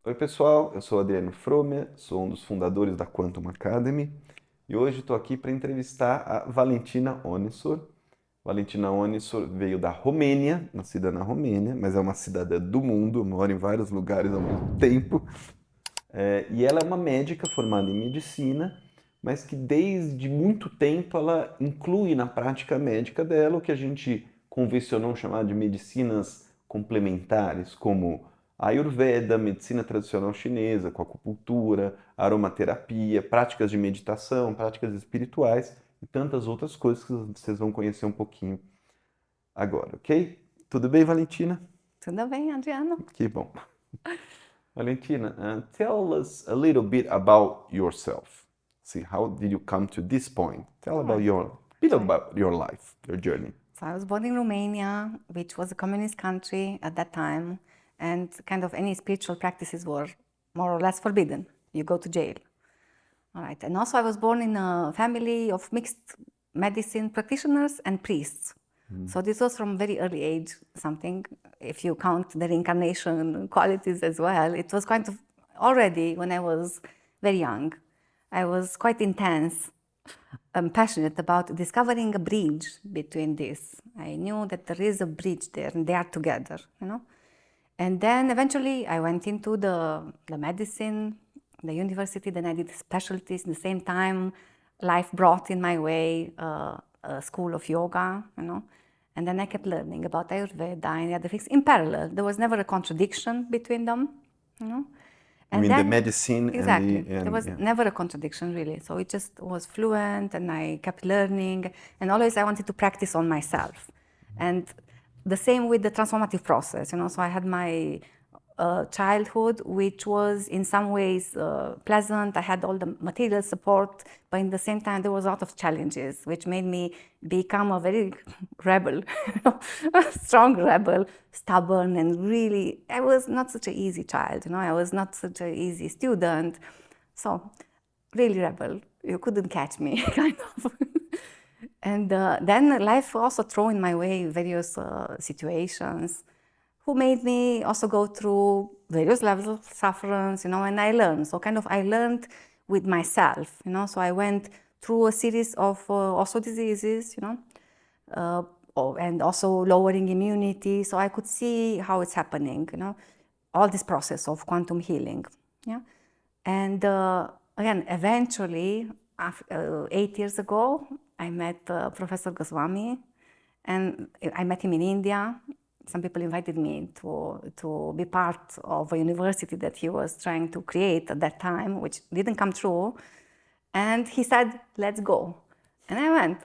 Oi pessoal, eu sou Adriano Fromer, sou um dos fundadores da Quantum Academy e hoje estou aqui para entrevistar a Valentina Onisor. Valentina Onisor veio da Romênia, nascida na Romênia, mas é uma cidadã do mundo, mora em vários lugares ao mesmo tempo. E ela é uma médica formada em medicina, mas que desde muito tempo ela inclui na prática médica dela o que a gente convencionou chamar de medicinas complementares, como a Ayurveda, medicina tradicional chinesa, com acupuntura, aromaterapia, práticas de meditação, práticas espirituais e tantas outras coisas que vocês vão conhecer um pouquinho agora, ok? Tudo bem, Valentina? Tudo bem, Adriano? Que bom. Valentina, tell us a little bit about yourself. See, how did you come to this point? Tell All about right. your bit Right. about your life, your journey. So I was born in Romania, which was a communist country at that time, and kind of any spiritual practices were more or less forbidden. You go to jail. All right. And also I was born in a family of mixed medicine practitioners and priests. So this was from very early age, something, if you count the reincarnation qualities as well, it was kind of already when I was very young, I was quite intense. I'm passionate about discovering a bridge between this. I knew that there is a bridge there and they are together, you know. And then eventually I went into the medicine, the university, then I did specialties. At the same time, life brought in my way a school of yoga, you know. And then I kept learning about Ayurveda and the other things in parallel. There was never a contradiction between them, you know. You And mean the then, medicine and exactly, the there was yeah. never a contradiction really. So it just was fluent and I kept learning. And always I wanted to practice on myself. And the same with the transformative process, you know. So I had my childhood, which was in some ways pleasant. I had all the material support, but in the same time, there was a lot of challenges, which made me become a very rebel, a strong rebel, stubborn, and really, I was not such an easy child, you know. I was not such an easy student, so really rebel. You couldn't catch me, kind of. And then life also threw in my way various situations who made me also go through various levels of sufferance, you know, and I learned. So kind of I learned with myself, you know, so I went through a series of also diseases, you know, and also lowering immunity. So I could see how it's happening, you know, all this process of quantum healing, yeah. And again, eventually, 8 years ago, I met Professor Goswami, and I met him in India. Some people invited me to be part of a university that he was trying to create at that time, which didn't come true. And he said, let's go. And I went.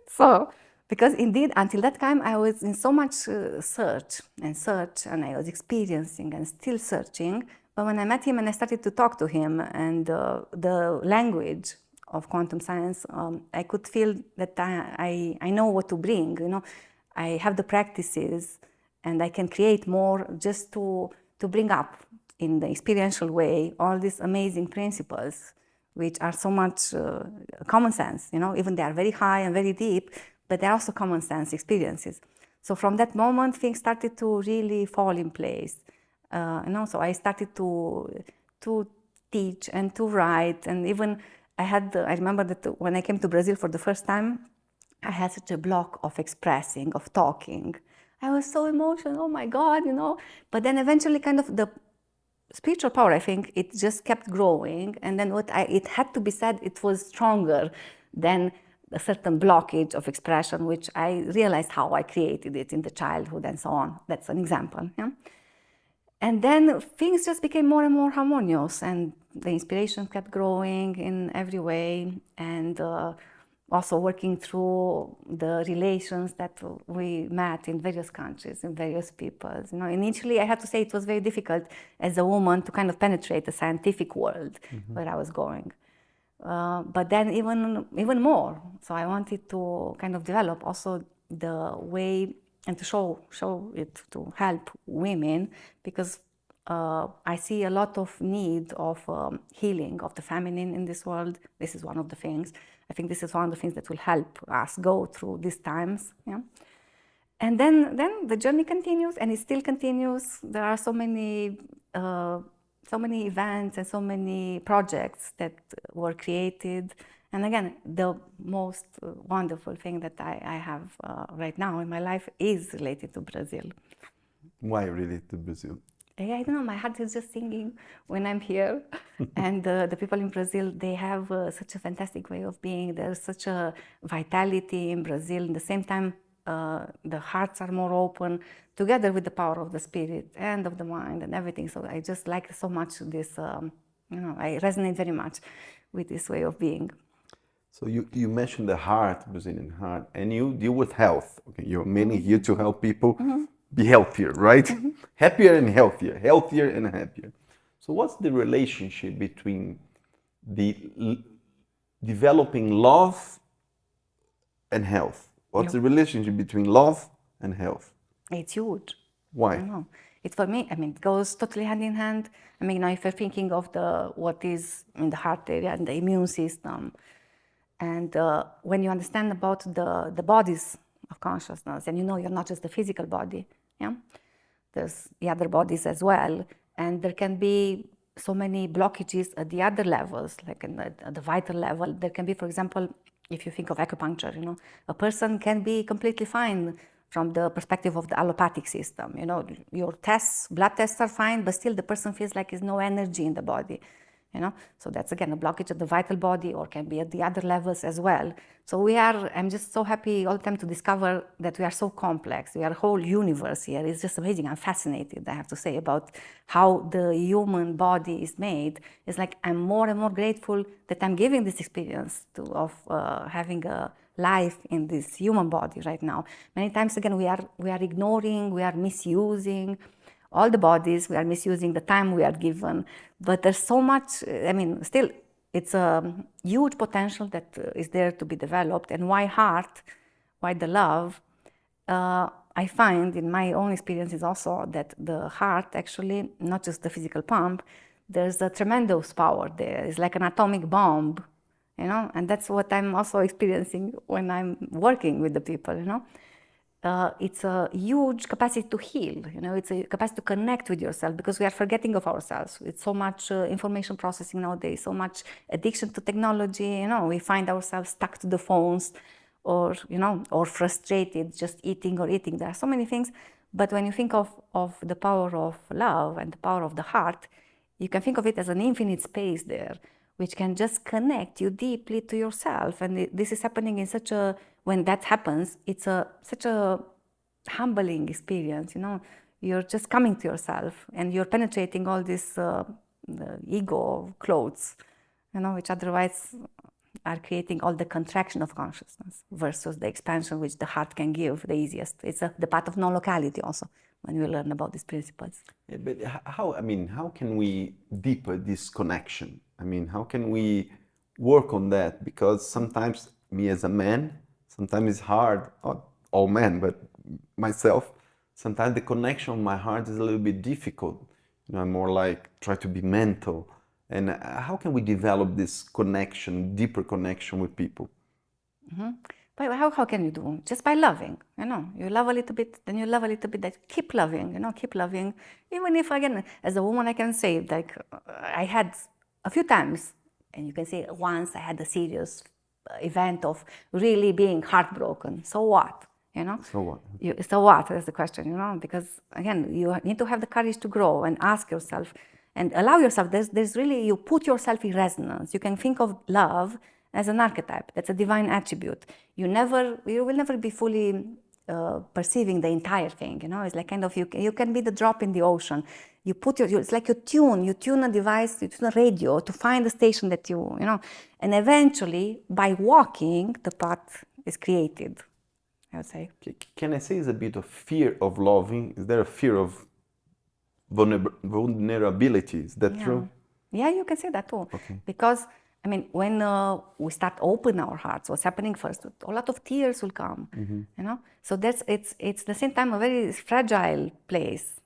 So, because indeed, until that time, I was in so much search, and I was experiencing and still searching. But when I met him and I started to talk to him, and the language of quantum science, I could feel that I know what to bring, you know. I have the practices and I can create more just to bring up in the experiential way all these amazing principles, which are so much common sense, you know, even they are very high and very deep, but they're also common sense experiences. So from that moment, things started to really fall in place. You know, so I started to teach and to write, and even I remember that when I came to Brazil for the first time, I had such a block of expressing, of talking. I was so emotional, oh my God, you know. But then eventually kind of the spiritual power, I think, it just kept growing. And then it had to be said, it was stronger than a certain blockage of expression, which I realized how I created it in the childhood and so on. That's an example. Yeah? And then things just became more and more harmonious, and the inspiration kept growing in every way. And also working through the relations that we met in various countries, in various peoples. You know, initially I had to say it was very difficult as a woman to kind of penetrate the scientific world where I was going. But then even more. So I wanted to kind of develop also the way and to show it to help women, because I see a lot of need of healing of the feminine in this world. This is one of the things. I think this is one of the things that will help us go through these times. Yeah? And then the journey continues, and it still continues. There are so many so many events and so many projects that were created. And again, the most wonderful thing that I have right now in my life is related to Brazil. Why related to Brazil? I don't know, my heart is just singing when I'm here. And the people in Brazil, they have such a fantastic way of being. There's such a vitality in Brazil. At the same time, the hearts are more open, together with the power of the spirit and of the mind and everything. So I just like so much this, I resonate very much with this way of being. So you mentioned the heart, Brazilian heart, and you deal with health. Okay, you're mainly here to help people be healthier, right? Happier and healthier, healthier and happier. So what's the relationship between developing love and health? What's the relationship between love and health? It's huge. Why? I don't know. It's for me, it goes totally hand in hand. If you're thinking of what is in the heart area and the immune system, and when you understand about the bodies of consciousness, and you're not just the physical body, there's the other bodies as well, and there can be so many blockages at the other levels, like at the vital level. There can be, for example, if you think of acupuncture, a person can be completely fine from the perspective of the allopathic system. Your blood tests are fine, but still the person feels like there's no energy in the body. So that's again a blockage at the vital body, or can be at the other levels as well. So I'm just so happy all the time to discover that we are so complex. We are a whole universe here. It's just amazing. I'm fascinated, I have to say, about how the human body is made. It's like I'm more and more grateful that I'm giving this experience of having a life in this human body right now. Many times again we are ignoring, we are misusing all the bodies, we are misusing the time we are given, but there's so much, still, it's a huge potential that is there to be developed. And why heart, why the love? I find in my own experiences also that the heart actually, not just the physical pump, there's a tremendous power there. It's like an atomic bomb, and that's what I'm also experiencing when I'm working with the people, It's a huge capacity to heal, it's a capacity to connect with yourself, because we are forgetting of ourselves. It's so much information processing nowadays, so much addiction to technology, we find ourselves stuck to the phones, or frustrated, just eating. There are so many things, but when you think of the power of love and the power of the heart, you can think of it as an infinite space there, which can just connect you deeply to yourself. And this is happening in when that happens, it's such a humbling experience, You're just coming to yourself, and you're penetrating all this ego clothes, which otherwise are creating all the contraction of consciousness versus the expansion which the heart can give the easiest. It's the path of non-locality also, when we learn about these principles. Yeah, but how can we deepen this connection? How can we work on that? Because sometimes me as a man, sometimes it's hard, not all men, but myself, sometimes the connection of my heart is a little bit difficult. I'm more like try to be mental. And how can we develop this connection, deeper connection with people? But how can you do? Just by loving, You love a little bit, then you love a little bit, keep loving, keep loving. Even if, again, as a woman, I can say, like, I had a few times, and you can say once I had a serious event of really being heartbroken. So what? So what? So what? That's the question, because again, you need to have the courage to grow and ask yourself and allow yourself. There's really, you put yourself in resonance. You can think of love as an archetype. That's a divine attribute. You will never be fully perceiving the entire thing. It's like kind of you can be the drop in the ocean. You put it's like you tune a device, you tune a radio to find the station that and eventually by walking, the path is created, I would say. Can I say it's a bit of fear of loving? Is there a fear of vulnerability? Is that true? Yeah, you can say that too. Okay. Because when we start open our hearts, what's happening first? A lot of tears will come, So it's the same time a very fragile place,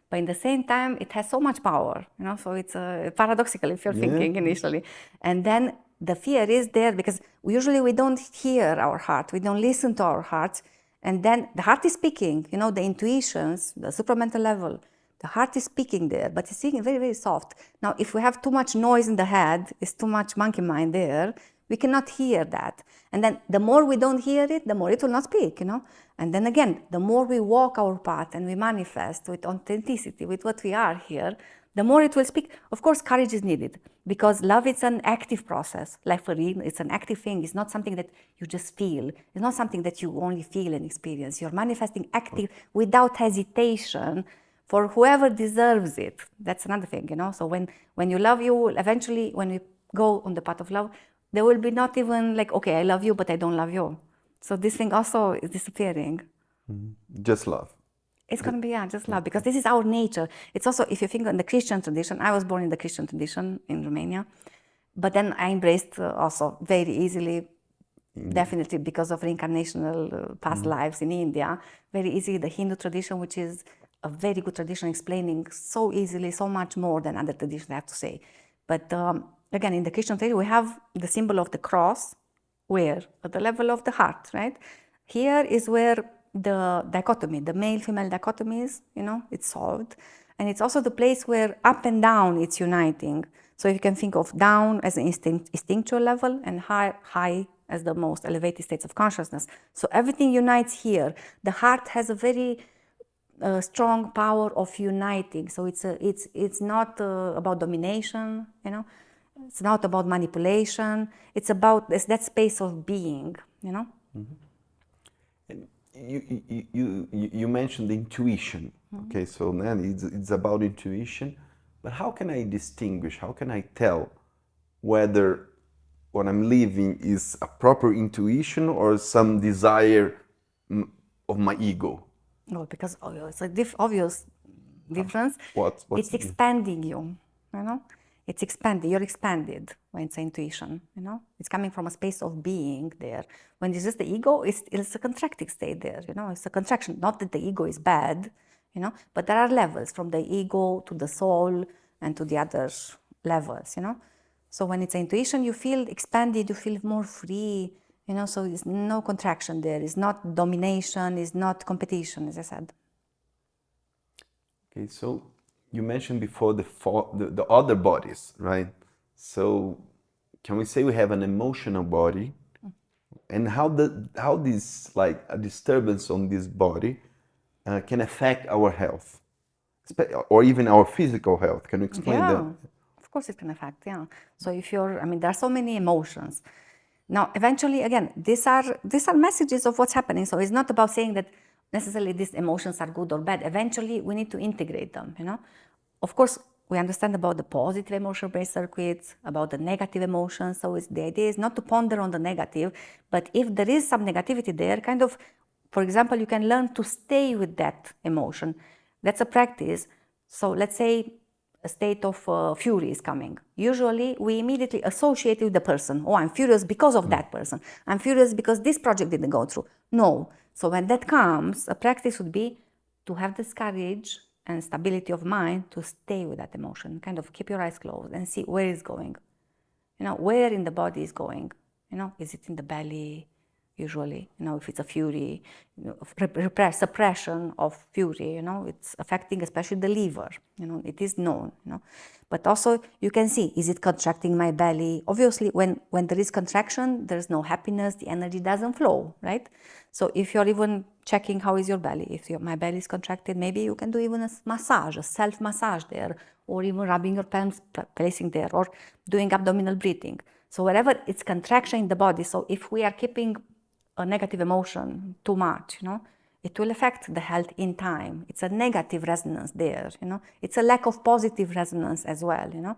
But in the same time, it has so much power, So it's paradoxical if you're thinking initially, and then the fear is there because we don't hear our heart, we don't listen to our hearts, and then the heart is speaking, the intuitions, the supramental level. The heart is speaking there, but it's speaking very, very soft. Now, if we have too much noise in the head, it's too much monkey mind there, we cannot hear that. And then the more we don't hear it, the more it will not speak, you know. And then again, the more we walk our path and we manifest with authenticity, with what we are here, the more it will speak. Of course, courage is needed because love is an active process. Like for real, it's an active thing. It's not something that you just feel. It's not something that you only feel and experience. You're manifesting active without hesitation for whoever deserves it. That's another thing, you know. So when you love, you will eventually, when we go on the path of love, there will be not even like, okay, I love you, but I don't love you. So this thing also is disappearing. Just love. It's going to be, just love, because this is our nature. It's also, if you think on the Christian tradition, I was born in the Christian tradition in Romania, but then I embraced also very easily, definitely because of reincarnational past lives in India, very easily the Hindu tradition, which is a very good tradition explaining so easily, so much more than other traditions, I have to say. But again, in the Christian tradition, we have the symbol of the cross, where? At the level of the heart, right? Here is where the dichotomy, the male-female dichotomies, you know, it's solved. And it's also the place where up and down it's uniting. So you can think of down as an instinctual level and high as the most elevated states of consciousness. So everything unites here. The heart has a very strong power of uniting. So it's not about domination, you know. It's not about manipulation. It's about that space of being, you know. You mentioned intuition. Okay, so then it's about intuition, but how can I distinguish? How can I tell whether what I'm living is a proper intuition or some desire of my ego? No, because it's an obvious difference. What's it's expanding you, you know. It's expanding. You're expanded when it's intuition, you know. It's coming from a space of being there. When it's just the ego, it's a contracting state there, you know. It's a contraction. Not that the ego is bad, you know, but there are levels from the ego to the soul and to the other levels, you know. So when it's intuition, you feel expanded, you feel more free, you know. So it's no contraction there. It's not domination. It's not competition, as I said. Okay, so you mentioned before the other bodies, right? So can we say we have an emotional body, and how this, like a disturbance on this body can affect our health, or even our physical health? Can you explain that? Of course it can affect, yeah. So if you're, I mean, there are so many emotions. Now, eventually, again, these are messages of what's happening. So it's not about saying that necessarily these emotions are good or bad. Eventually, we need to integrate them, you know. Of course, we understand about the positive emotional-based circuits, about the negative emotions. So the idea is not to ponder on the negative, but if there is some negativity there, kind of, for example, you can learn to stay with that emotion. That's a practice. So let's say a state of fury is coming. Usually, we immediately associate it with the person. Oh, I'm furious because of that person. I'm furious because this project didn't go through. No. So when that comes, a practice would be to have this courage and stability of mind to stay with that emotion, kind of keep your eyes closed and see where it's going. You know, where in the body is going. You know, is it in the belly? Usually, you know, if it's a fury, you know, suppression of fury, you know, it's affecting especially the liver, you know, it is known, you know. But also you can see, is it contracting my belly? Obviously, when there is contraction, there's no happiness, the energy doesn't flow, right? So if you're even checking how is your belly, if my belly is contracted, maybe you can do even a massage, a self-massage there, or even rubbing your palms, placing there, or doing abdominal breathing. So wherever it's contraction in the body, so if we are keeping a negative emotion too much, you know, it will affect the health in time. It's a negative resonance there, you know. It's a lack of positive resonance as well, you know.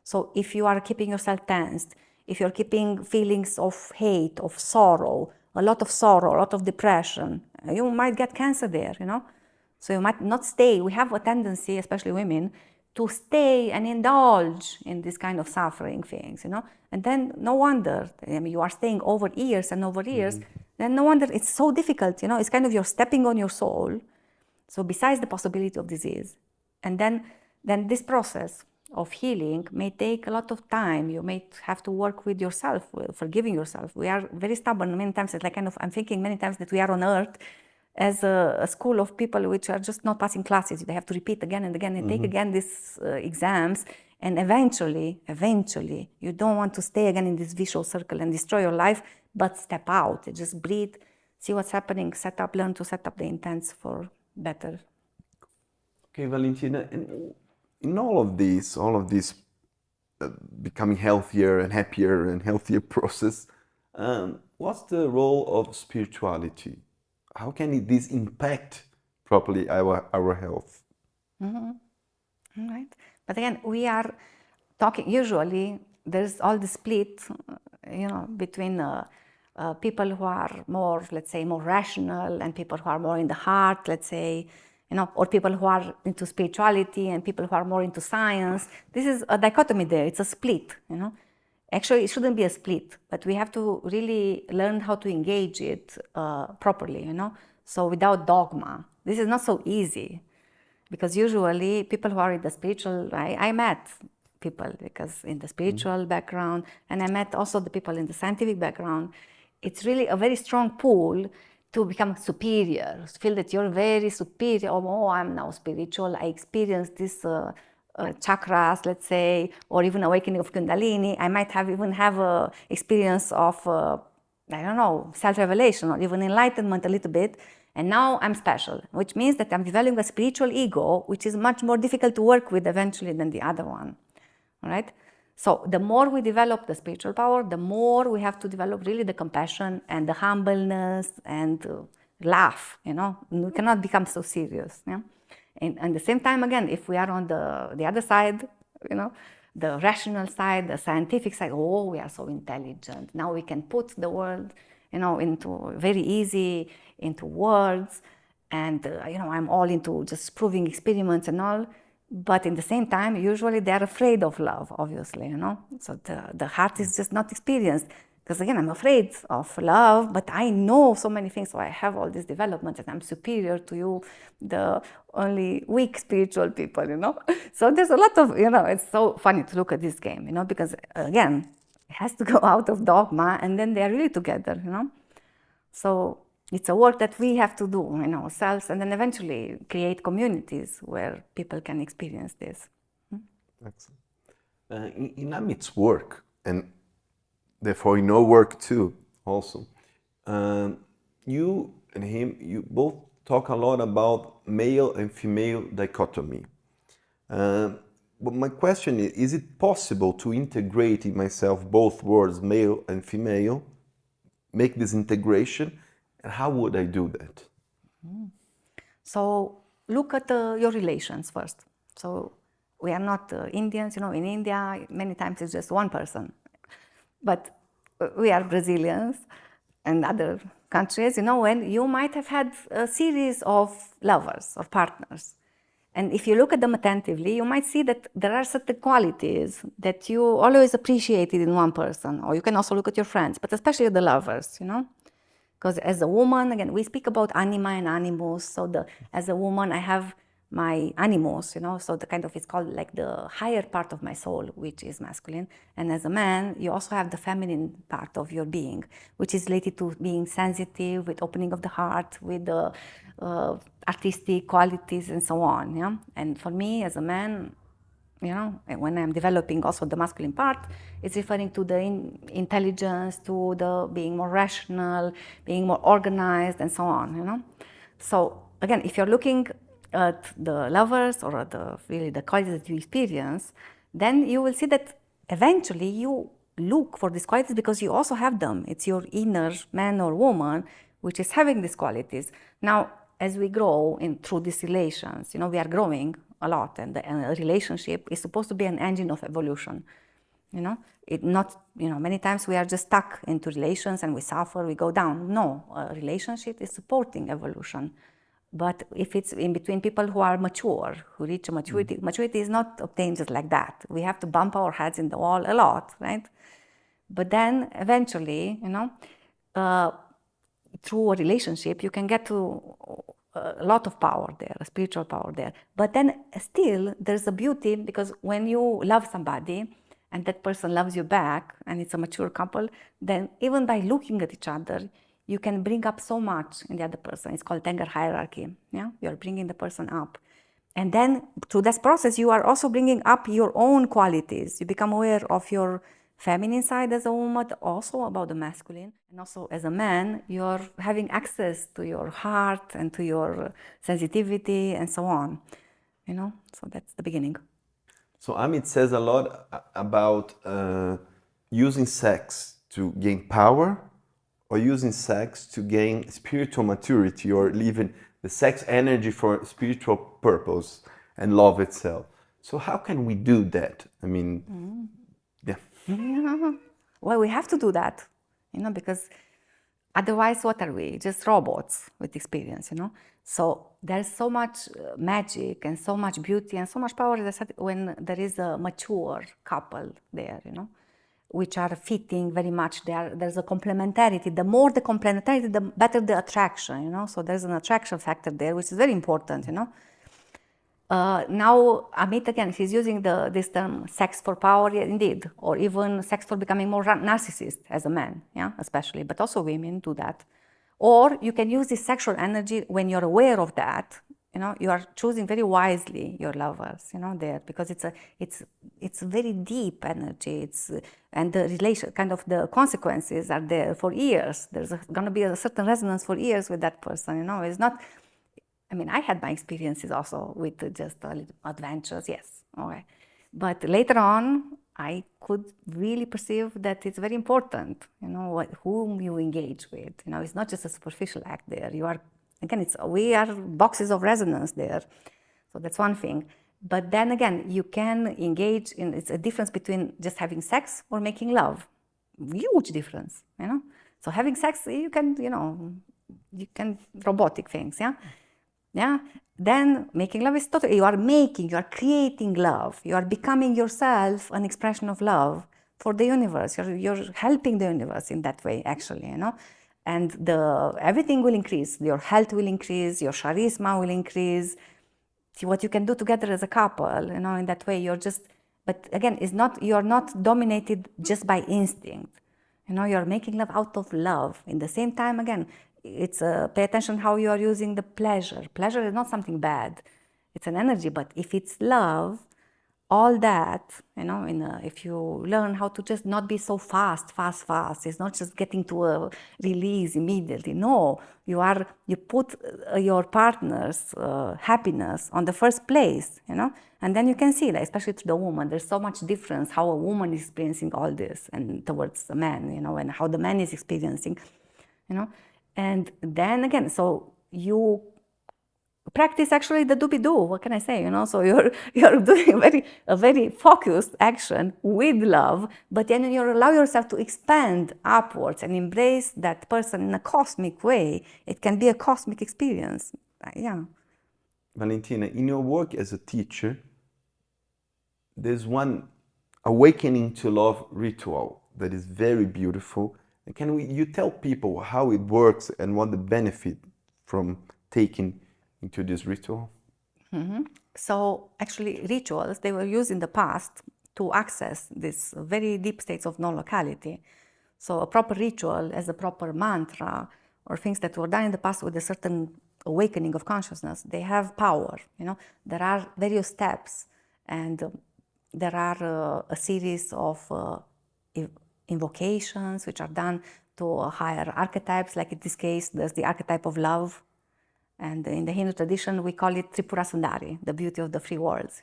So if you are keeping yourself tensed, if you're keeping feelings of hate, of sorrow, a lot of depression, you might get cancer there, you know. So you might not stay. We have a tendency, especially women, to stay and indulge in this kind of suffering things, you know. And then no wonder, I mean, you are staying over years and over years, then no wonder it's so difficult, you know. It's kind of you're stepping on your soul. So besides the possibility of disease, and then this process of healing may take a lot of time. You may have to work with yourself, forgiving yourself. We are very stubborn many times. It's like kind of, I'm thinking many times that we are on earth as a school of people which are just not passing classes. They have to repeat again and again and take again these exams. And eventually, you don't want to stay again in this vicious circle and destroy your life, but step out, just breathe, see what's happening, learn to set up the intents for better. Okay, Valentina, and in all of this becoming healthier and happier and healthier process, what's the role of spirituality? How can this impact properly our health? Right. But again, we are talking, usually there's all the split, between people who are more, let's say, more rational and people who are more in the heart, let's say, or people who are into spirituality and people who are more into science. This is a dichotomy there. It's a split, Actually, it shouldn't be a split, but we have to really learn how to engage it properly, So without dogma. This is not so easy because usually people who are in the spiritual, I met people because in the spiritual background, and I met also the people in the scientific background. It's really a very strong pull to become superior, to feel that you're very superior. Oh, I'm now spiritual. I experienced this chakras, let's say, or even awakening of Kundalini. I might even have a experience of, self-revelation or even enlightenment a little bit. And now I'm special, which means that I'm developing a spiritual ego, which is much more difficult to work with eventually than the other one, all right? So the more we develop the spiritual power, the more we have to develop really the compassion and the humbleness and laugh, We cannot become so serious, yeah? And at the same time, again, if we are on the other side, the rational side, the scientific side, we are so intelligent. Now we can put the world, into very easy, into words. And, I'm all into just proving experiments and all. But in the same time, usually they're afraid of love, obviously, So the heart is just not experienced. Because again, I'm afraid of love, but I know so many things, so I have all these developments and I'm superior to you, the only weak spiritual people, So there's a lot of, it's so funny to look at this game, because again, it has to go out of dogma and then they're really together, So it's a work that we have to do in ourselves and then eventually create communities where people can experience this. Excellent. In Amit's work, and therefore in our work too, also, you and him, you both talk a lot about male and female dichotomy. But my question is it possible to integrate in myself both words, male and female, make this integration, and how would I do that? So look at your relations first. So we are not Indians, in India, many times it's just one person. But we are Brazilians and other countries, and you might have had a series of lovers or partners. And if you look at them attentively, you might see that there are certain qualities that you always appreciated in one person, or you can also look at your friends, but especially the lovers, Because as a woman, again, we speak about anima and animus. So as a woman, I have my animus, so it's called like the higher part of my soul, which is masculine. And as a man, you also have the feminine part of your being, which is related to being sensitive, with opening of the heart, with the artistic qualities and so on, yeah? And for me, as a man, when I'm developing also the masculine part, it's referring to the intelligence, to the being more rational, being more organized, and so on, So again, if you're looking at the lovers or at the qualities that you experience, then you will see that eventually you look for these qualities because you also have them. It's your inner man or woman which is having these qualities. Now, as we grow through these relations, we are growing a lot, and a relationship is supposed to be an engine of evolution. Many times we are just stuck into relations and we suffer, we go down. No, a relationship is supporting evolution. But if it's in between people who are mature, who reach maturity, maturity is not obtained just like that. We have to bump our heads in the wall a lot, right? But then eventually, through a relationship, you can get to a lot of power there, a spiritual power there. But then still, there's a beauty, because when you love somebody and that person loves you back, and it's a mature couple, then even by looking at each other, you can bring up so much in the other person. It's called Tenger hierarchy. Yeah, you're bringing the person up. And then through this process, you are also bringing up your own qualities. You become aware of your feminine side as a woman, also about the masculine. And also as a man, you're having access to your heart and to your sensitivity and so on. So that's the beginning. So Amit says a lot about using sex to gain power, or using sex to gain spiritual maturity, or leaving the sex energy for spiritual purpose and love itself. So how can we do that? I mean, yeah. Well, we have to do that, because otherwise what are we? Just robots with experience, So there's so much magic and so much beauty and so much power, as I said, when there is a mature couple there, which are fitting very much. There's a complementarity. The more the complementarity, the better the attraction, So there's an attraction factor there, which is very important, Now, Amit, again, he's using this term, sex for power, yeah, indeed, or even sex for becoming more narcissist as a man, yeah, especially, but also women do that. Or you can use this sexual energy when you're aware of that, you are choosing very wisely your lovers, there, because it's very deep energy. And the relation, kind of the consequences are there for years. There's going to be a certain resonance for years with that person, It's not. I mean, I had my experiences also with just adventures, yes, okay. But later on, I could really perceive that it's very important, whom you engage with. It's not just a superficial act there. We are boxes of resonance there. So that's one thing. But then again, you can engage in, it's a difference between just having sex or making love. Huge difference, So having sex, you can robotic things, yeah? Yeah. Then making love is totally, you are creating love. You are becoming yourself an expression of love for the universe. You're helping the universe in that way, actually, And everything will increase. Your health will increase, your charisma will increase. See what you can do together as a couple, in that way. But again, you're not dominated just by instinct. You're making love out of love. In the same time, again, it's pay attention how you are using the pleasure. Pleasure is not something bad. It's an energy, but if it's love, all that, if you learn how to just not be so fast, it's not just getting to a release immediately. No, you put your partner's happiness on the first place, and then you can see, like, especially to the woman, there's so much difference how a woman is experiencing all this and towards the man, and how the man is experiencing, And then again, so you practice actually the doobie-doo, what can I say, So you're doing a very focused action with love, but then you allow yourself to expand upwards and embrace that person in a cosmic way. It can be a cosmic experience, yeah. Valentina, in your work as a teacher, there's one awakening to love ritual that is very beautiful. Can you tell people how it works and what the benefit from taking into this ritual? Mm-hmm. So actually rituals, they were used in the past to access these very deep states of non-locality. So a proper ritual as a proper mantra or things that were done in the past with a certain awakening of consciousness, they have power. There are various steps, and there are a series of invocations which are done to higher archetypes, like in this case, there's the archetype of love. And in the Hindu tradition, we call it Tripura Sundari, the beauty of the three worlds,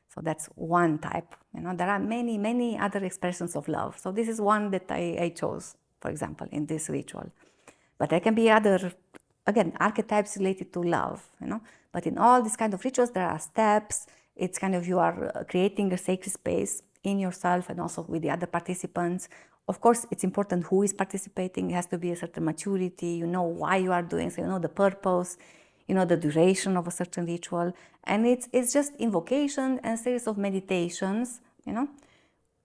So that's one type. There are many, many other expressions of love. So this is one that I chose, for example, in this ritual. But there can be other, again, archetypes related to love, But in all these kind of rituals, there are steps. It's kind of, you are creating a sacred space in yourself and also with the other participants. Of course, it's important who is participating. It has to be a certain maturity. You know why you are doing, so you know the purpose, the duration of a certain ritual. And it's just invocation and series of meditations,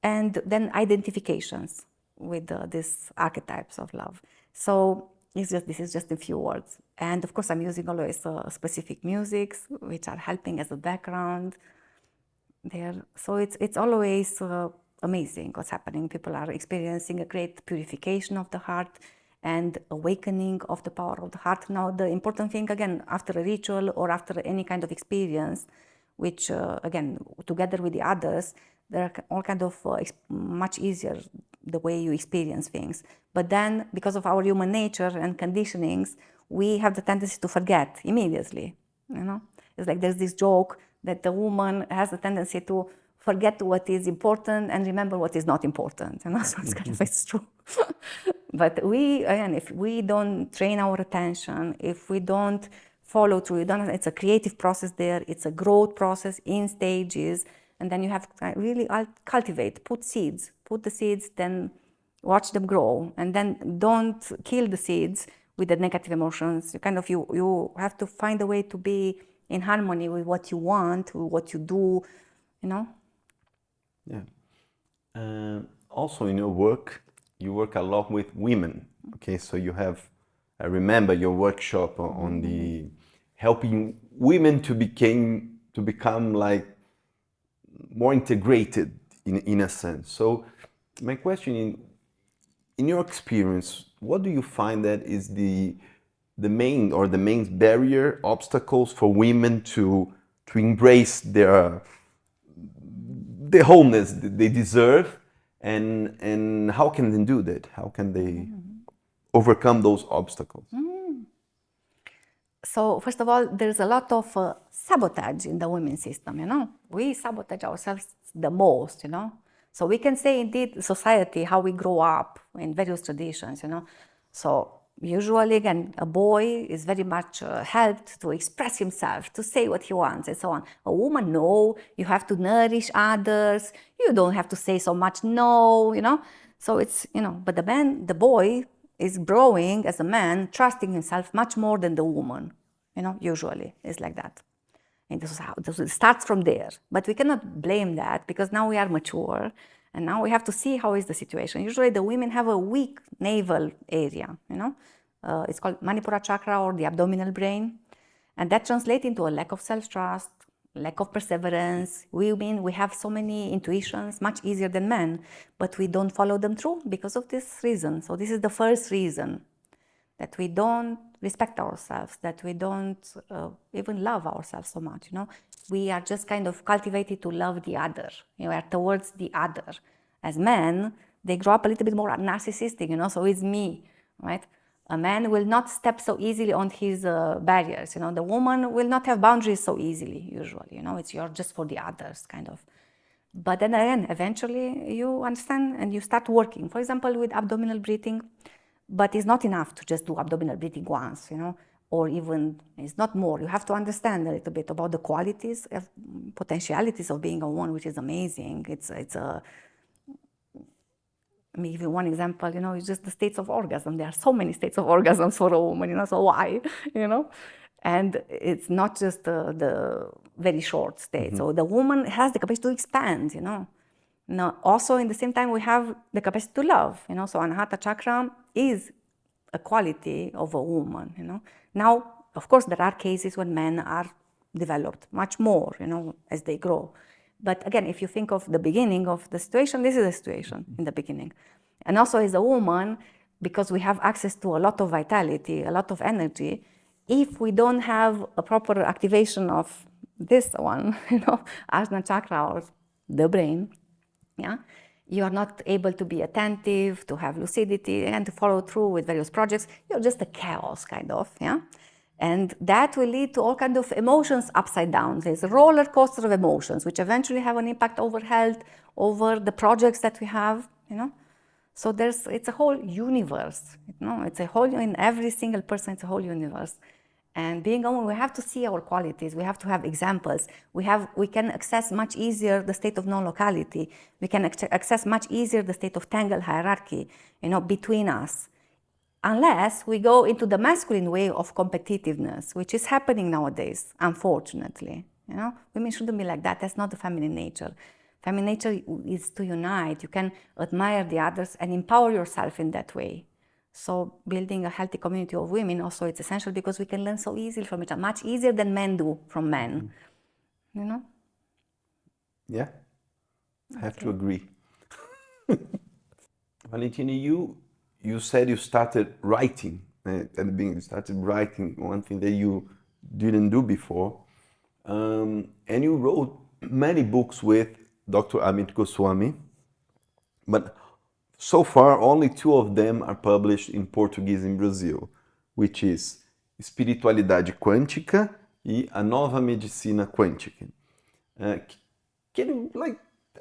and then identifications with these archetypes of love. So this is just a few words. And of course, I'm using always specific musics, which are helping as a background there. So it's always amazing what's happening. People are experiencing a great purification of the heart and awakening of the power of the heart. Now, the important thing, again, after a ritual or after any kind of experience, which, again, together with the others, there are all kind of much easier the way you experience things. But then, because of our human nature and conditionings, we have the tendency to forget immediately, you know? It's like there's this joke that the woman has a tendency to forget what is important and remember what is not important, you know? So it's kind of, it's true. But we, again, if we don't train our attention, if we don't follow through, it's a creative process there, it's a growth process in stages, and then you have to really cultivate, put the seeds, then watch them grow, and then don't kill the seeds with the negative emotions. You kind of, you have to find a way to be in harmony with what you want, with what you do, you know? Yeah. Also in your work, you work a lot with women. Okay, so you have, I remember your workshop on the helping women to become like more integrated in a sense. So my question, in your experience, what do you find that is the main barrier, obstacles for women to embrace the wholeness they deserve, and how can they do that? How can they overcome those obstacles? So first of all, there's a lot of sabotage in the women's system, you know. We sabotage ourselves the most, you know. So we can say indeed society, how we grow up in various traditions, you know. So usually, again, a boy is very much helped to express himself, to say what he wants and so on. A woman, no, you have to nourish others. You don't have to say so much no, you know. So it's, you know, but the boy is growing as a man, trusting himself much more than the woman, you know, usually it's like that. And this it starts from there. But we cannot blame that because now we are mature and now we have to see how is the situation. Usually the women have a weak navel area, you know. It's called Manipura chakra or the abdominal brain. And that translates into a lack of self-trust, lack of perseverance. Women, we have so many intuitions, much easier than men, but we don't follow them through because of this reason. So this is the first reason, that we don't respect ourselves, that we don't even love ourselves so much, you know. We are just kind of cultivated to love the other, you know, we are towards the other. As men, they grow up a little bit more narcissistic, you know, so it's me, right? A man will not step so easily on his barriers, you know. The woman will not have boundaries so easily, usually, you know. It's you're just for the others, kind of. But then again, eventually you understand and you start working. For example, with abdominal breathing, but it's not enough to just do abdominal breathing once, you know, or even it's not more. You have to understand a little bit about the qualities, potentialities of being a woman, which is amazing. It's a Let me give you one example, you know, it's just the states of orgasm. There are so many states of orgasms for a woman, you know, so why, you know? And it's not just the very short state. So the woman has the capacity to expand, you know. Now, also, in the same time, we have the capacity to love, you know. So Anahata chakra is a quality of a woman, you know. Now, of course, there are cases when men are developed much more, you know, as they grow. But again, if you think of the beginning of the situation, this is the situation in the beginning. And also as a woman, because we have access to a lot of vitality, a lot of energy, if we don't have a proper activation of this one, you know, Ajna chakra or the brain, yeah, you are not able to be attentive, to have lucidity, and to follow through with various projects. You're just a chaos, kind of, yeah? And that will lead to all kinds of emotions upside down. There's a roller coaster of emotions, which eventually have an impact over health, over the projects that we have, you know. So it's a whole universe, you know. It's a whole, in every single person, it's a whole universe. And being a woman, we have to see our qualities. We have to have examples. We can access much easier the state of non-locality. We can access much easier the state of tangle hierarchy, you know, between us. Unless we go into the masculine way of competitiveness, which is happening nowadays, unfortunately. You know, women shouldn't be like that. That's not the feminine nature. Feminine nature is to unite. You can admire the others and empower yourself in that way. So building a healthy community of women also it's essential because we can learn so easily from each other, much easier than men do from men. You know? Yeah, I have to agree. Valentina, you you said you started writing at the beginning. You started writing, one thing that you didn't do before, and you wrote many books with Dr. Amit Goswami, but so far only 2 of them are published in Portuguese in Brazil, which is Espiritualidade Quântica e A Nova Medicina Quântica. Can you tell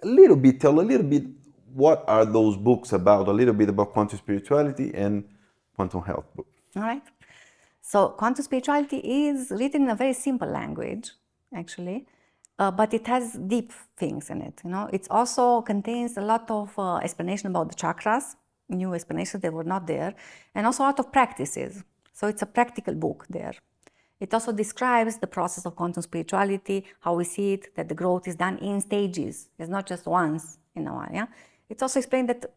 a little bit what are those books about, a little bit about quantum spirituality and quantum health book? All right. So quantum spirituality is written in a very simple language, actually, but it has deep things in it. It also contains a lot of explanation about the chakras, new explanations that were not there, and also a lot of practices. So it's a practical book there. It also describes the process of quantum spirituality, how we see it, that the growth is done in stages. It's not just once in a while. Yeah? It's also explained that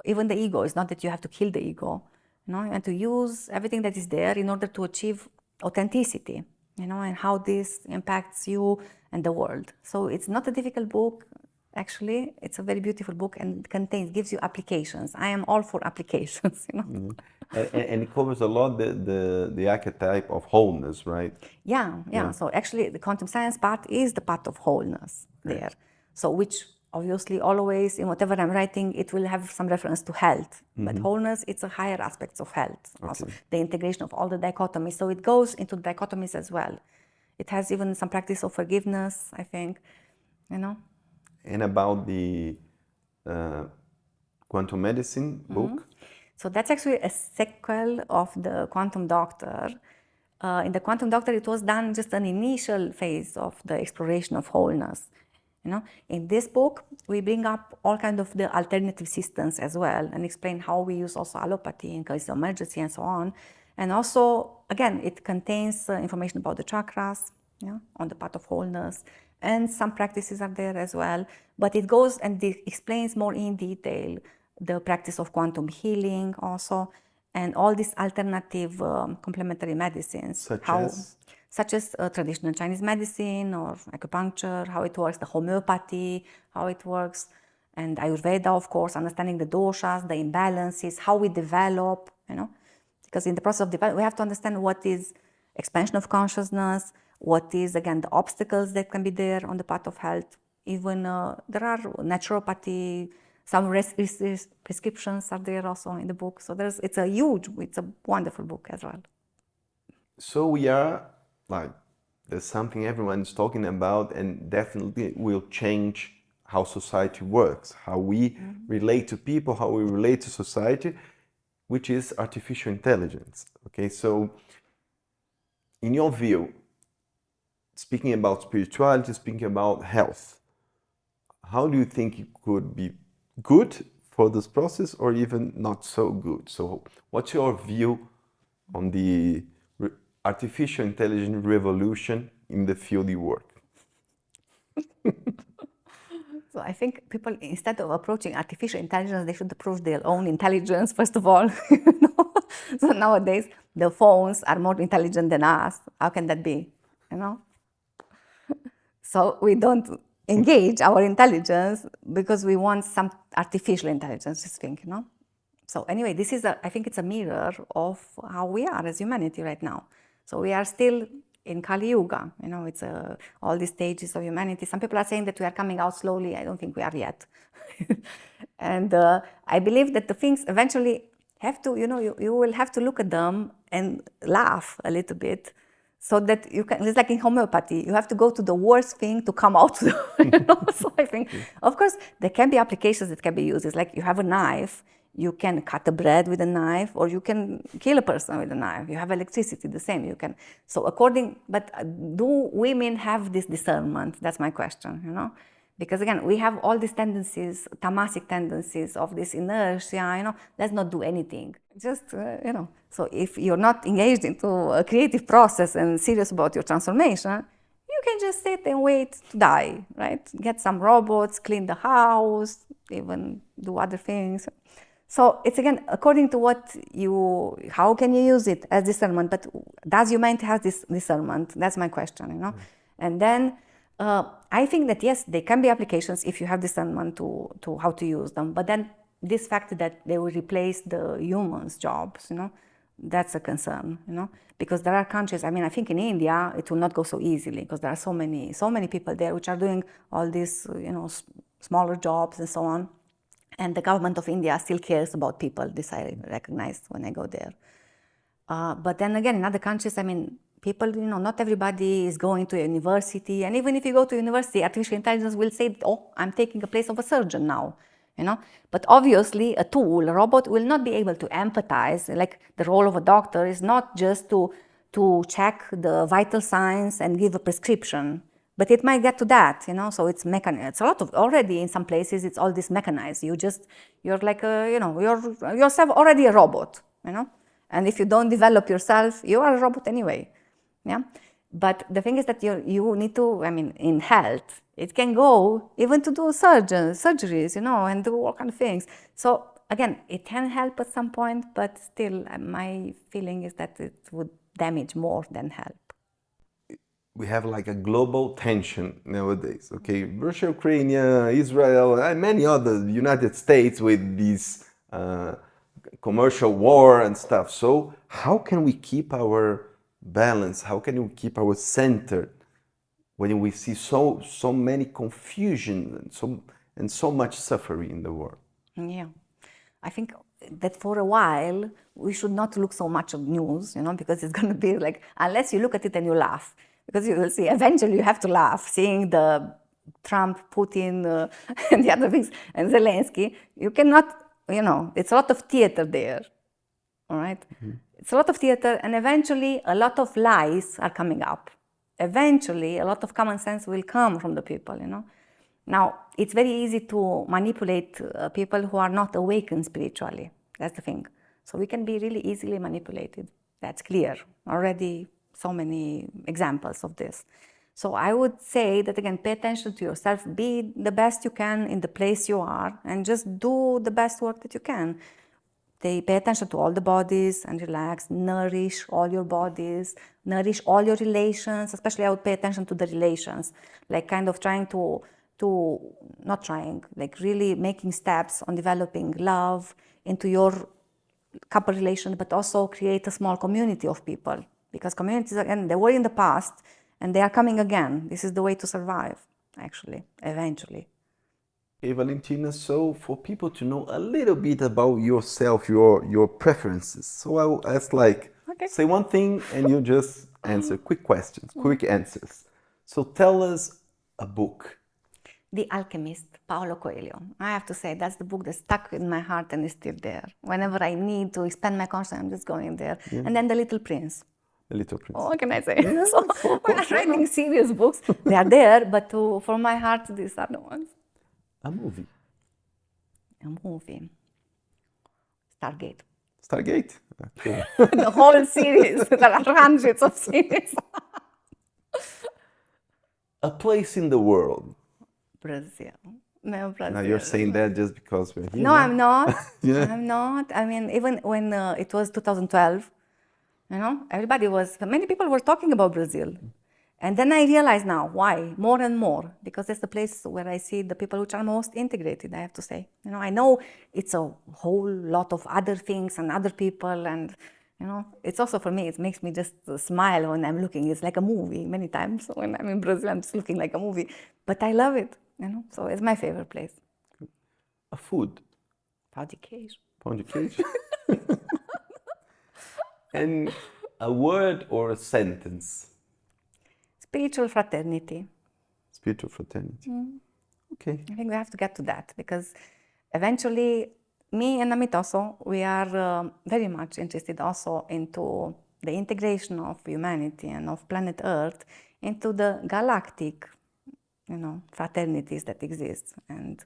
even the ego, it's not that you have to kill the ego, and to use everything that is there in order to achieve authenticity, and how this impacts you and the world. So it's not a difficult book. Actually, it's a very beautiful book and gives you applications. I am all for applications, Mm-hmm. And it covers a lot the archetype of wholeness, right? Yeah. So actually, the quantum science part is the part of wholeness there. So which obviously always, in whatever I'm writing, it will have some reference to health. Mm-hmm. But wholeness, it's a higher aspect of health. Okay. Also, the integration of all the dichotomies. So it goes into dichotomies as well. It has even some practice of forgiveness, I think, And about the quantum medicine book? Mm-hmm. So that's actually a sequel of the Quantum Doctor. In the Quantum Doctor, it was done just an initial phase of the exploration of wholeness. In this book, we bring up all kind of the alternative systems as well and explain how we use also allopathy in case of emergency and so on. And also, again, it contains information about the chakras, on the part of wholeness, and some practices are there as well. But it goes and explains more in detail the practice of quantum healing also, and all these alternative complementary medicines. Such as traditional Chinese medicine or acupuncture, how it works, the homeopathy, how it works, and Ayurveda, of course, understanding the doshas, the imbalances, how we develop, because in the process of development, we have to understand what is expansion of consciousness, what is, again, the obstacles that can be there on the path of health. Even there are naturopathy, some prescriptions are there also in the book. So it's a wonderful book as well. So we are there's something everyone's talking about, and definitely will change how society works, how we relate to people, how we relate to society, which is artificial intelligence. Okay, so in your view, speaking about spirituality, speaking about health, how do you think it could be good for this process or even not so good? So what's your view on the artificial intelligence revolution in the field you work? So I think people, instead of approaching artificial intelligence, they should approach their own intelligence, first of all. So nowadays, the phones are more intelligent than us. How can that be? So we don't engage our intelligence because we want some artificial intelligence, just think, So anyway, this is I think it's a mirror of how we are as humanity right now. So we are still in Kali Yuga, it's all these stages of humanity. Some people are saying that we are coming out slowly. I don't think we are yet. And I believe that the things eventually have to, you will have to look at them and laugh a little bit, so that you can, it's like in homeopathy, you have to go to the worst thing to come out. So I think, of course, there can be applications that can be used. It's like you have a knife, you can cut the bread with a knife, or you can kill a person with a knife. You have electricity, the same. You can. So but do women have this discernment? That's my question, Because again, we have all these tendencies, tamasic tendencies of this inertia, let's not do anything. Just, So if you're not engaged into a creative process and serious about your transformation, you can just sit and wait to die, right? Get some robots, clean the house, even do other things. So it's again, according to how can you use it as discernment? But does humanity have this discernment? That's my question, And then I think that yes, there can be applications if you have discernment to how to use them. But then this fact that they will replace the humans' jobs, that's a concern, because there are countries, I think in India, it will not go so easily because there are so many people there which are doing all these, smaller jobs and so on. And the government of India still cares about people, this I recognize when I go there. But then again, in other countries, people, not everybody is going to a university. And even if you go to university, artificial intelligence will say, oh, I'm taking the place of a surgeon now. But obviously a robot will not be able to empathize. Like the role of a doctor is not just to check the vital signs and give a prescription, but it might get to that, so it's mechanized. It's a lot of, already in some places, it's all this mechanized. You're like you're yourself already a robot, and if you don't develop yourself, you are a robot anyway, yeah? But the thing is that you need to, in health, it can go even to do surgeries, and do all kind of things. So again, it can help at some point, but still my feeling is that it would damage more than help. We have like a global tension nowadays, okay? Russia, Ukraine, Israel, and many other, United States with this commercial war and stuff. So how can we keep our balance? How can we keep our center when we see so many confusion and so much suffering in the world? Yeah, I think that for a while we should not look so much at news, because it's going to be like, unless you look at it and you laugh, because you will see eventually you have to laugh seeing the Trump, Putin, and the other things, and Zelensky. You cannot, it's a lot of theater there, all right? Mm-hmm. It's a lot of theater, and eventually a lot of lies are coming up. Eventually, a lot of common sense will come from the people, Now, it's very easy to manipulate people who are not awakened spiritually. That's the thing. So we can be really easily manipulated. That's clear. Already so many examples of this. So I would say that, again, pay attention to yourself. Be the best you can in the place you are, and just do the best work that you can. Pay attention to all the bodies and relax, nourish all your bodies, nourish all your relations. Especially I would pay attention to the relations, like kind of like really making steps on developing love into your couple relation, but also create a small community of people. Because communities, again, they were in the past and they are coming again. This is the way to survive, actually, eventually. Okay, Valentina, so for people to know a little bit about yourself, your preferences, so I will ask say one thing and you just answer quick questions, quick answers. So tell us a book. The Alchemist, Paulo Coelho. I have to say that's the book that stuck in my heart and is still there. Whenever I need to expand my consciousness, I'm just going there. Yeah. And then The Little Prince. The Little Prince. What can I say? Yeah, so when I'm writing serious books, they are there, but for my heart, these are the ones. A movie. Stargate. Stargate? Okay. The whole series. There are hundreds of series. A place in the world. Brazil. No, Brazil. Now you're saying that just because we're here. No, I'm not. Yeah. I'm not. Even when it was 2012, many people were talking about Brazil. And then I realize now why, more and more, because it's the place where I see the people which are most integrated, I have to say. I know it's a whole lot of other things and other people, and it's also for me, it makes me just smile when I'm looking. It's like a movie many times. When I'm in Brazil, I'm just looking like a movie. But I love it, so it's my favorite place. A food? Pão de queijo. Pão de queijo? And a word or a sentence? Spiritual fraternity. Spiritual fraternity. Okay. I think we have to get to that, because eventually, me and Amit also, we are very much interested also into the integration of humanity and of planet Earth into the galactic, fraternities that exist. And,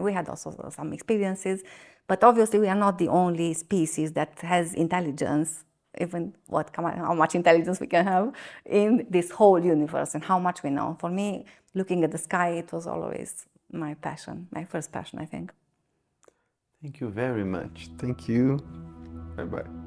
we had also some experiences, but obviously we are not the only species that has intelligence, even how much intelligence we can have in this whole universe and how much we know. For me, looking at the sky, it was always my passion, my first passion, I think. Thank you very much. Thank you. Bye-bye.